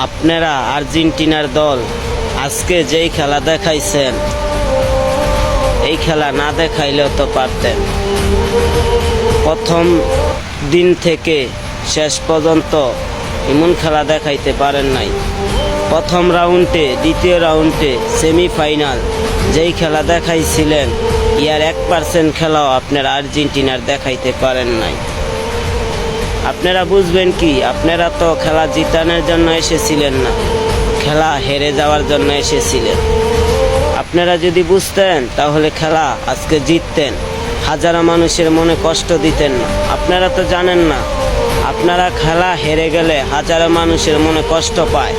আপনারা আর্জেন্টিনার দল আজকে যেই খেলা দেখাইছেন, এই খেলা না দেখাইলেও তো পারতেন। প্রথম দিন থেকে শেষ পর্যন্ত এমন খেলা দেখাইতে পারেন নাই। প্রথম রাউন্ডে, দ্বিতীয় রাউন্ডে, সেমিফাইনাল যেই খেলা দেখাইছিলেন, ইয়ার 1% খেলাও আপনারা আর্জেন্টিনার দেখাইতে পারেন নাই। আপনারা বুঝবেন কি, আপনারা তো খেলা জিতানোর জন্য এসেছিলেন না, খেলা হেরে যাওয়ার জন্য এসেছিলেন। আপনারা যদি বুঝতেন তাহলে খেলা আজকে জিততেন, হাজারো মানুষের মনে কষ্ট দিতেন না। আপনারা তো জানেন না, আপনারা খেলা হেরে গেলে হাজারো মানুষের মনে কষ্ট পায়।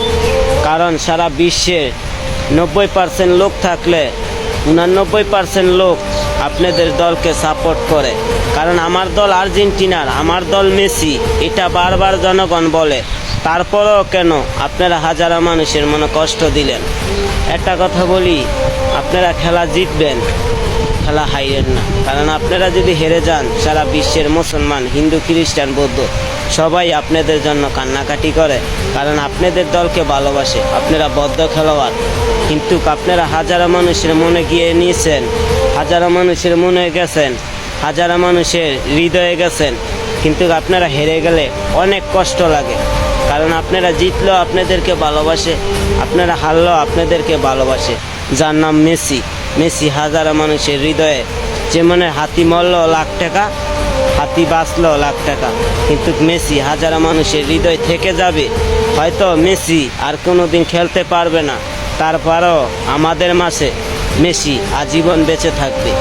কারণ সারা বিশ্বে 90% লোক থাকলে 89% লোক আপনাদের দলকে সাপোর্ট করে। কারণ আমার দল আর্জেন্টিনার, আমার দল মেসি, এটা বারবার জনগণ বলে। তারপরেও কেন আপনারা হাজারো মানুষের মনে কষ্ট দিলেন? একটা কথা বলি, আপনারা খেলা জিতবেন, খেলা হাইরেন না। কারণ আপনারা যদি হেরে যান, সারা বিশ্বের মুসলমান, হিন্দু, খ্রিস্টান, বৌদ্ধ সবাই আপনাদের জন্য কান্নাকাটি করে। কারণ আপনাদের দলকে ভালোবাসে, আপনারা বদ্ধ খেলোয়াড়। কিন্তু আপনারা হাজারো মানুষের মনে গিয়ে নিয়েছেন, হাজারো মানুষের মনে গেছেন, হাজারো মানুষের হৃদয়ে গেছেন। কিন্তু আপনারা হেরে গেলে অনেক কষ্ট লাগে। কারণ আপনারা জিতলেও আপনাদেরকে ভালোবাসে, আপনারা হারলেও আপনাদেরকে ভালোবাসে। যার নাম মেসি, মেসি হাজারো মানুষের হৃদয়ে। যেমন হাতি মরল লাখ টাকা, হাতি বাঁচল লাখ টাকা, কিন্তু মেসি হাজারো মানুষের হৃদয় থেকে যাবে। হয়তো মেসি আর কোনোদিন খেলতে পারবে না, তারপরও আমাদের মাঝে মেসি আজীবন বেঁচে থাকবে।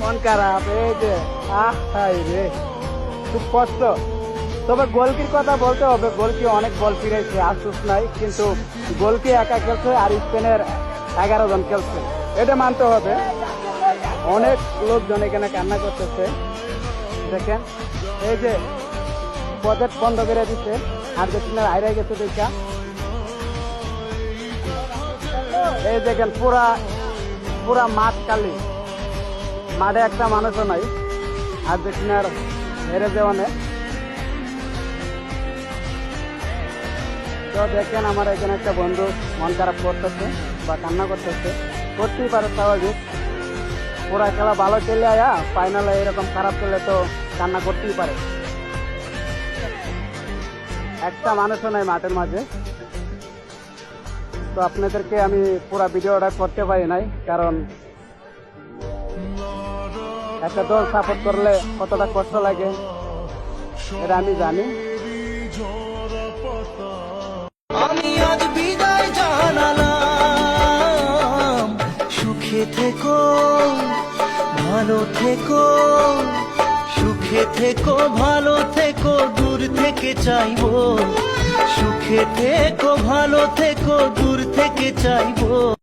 মন খারাপ, এই যে রে খুব কষ্ট। তবে গোলকির কথা বলতে হবে, গোলকি অনেক বল ফিরেছে, আফসোস নাই। কিন্তু গোলকি একা খেলছে আর স্পেনের 11 জন খেলছে, এটা মানতে হবে। অনেক লোকজন এখানে কান্না করতেছে। দেখেন, এই যে প্রজেক্ট বন্ধ করে দিচ্ছে, আর্জেন্টিনার হাইরে গেছে দেখা। এই দেখেন পুরা মাঠ কালি, মাঠে একটা মানুষও নাই আর্জেন্টিনার হেরে যাওয়ানে। তো দেখেন, আমার এখানে একটা বন্ধু মন খারাপ করতেছে বা কান্না করতেছে, করতেই পারে, স্বাভাবিক। পুরা খেলা ভালো চলে আয়া ফাইনালে এরকম খারাপ চলে তো কান্না করতেই পারে। একটা মানুষও নাই মাঠের মাঝে। তো আপনাদেরকে আমি পুরা ভিডিওটা করতে পারি নাই, কারণ একটা দল সাপোর্ট করলে কতটা কষ্ট লাগে এটা আমি জানি। আমি আজ বিদায় জানালাম, সুখে থেকো, ভালো থেকো, সুখে থেকো, ভালো থেকো, দূর থেকে চাইবো। সুখে থেকো, ভালো থেকো, দূর থেকে চাইবো।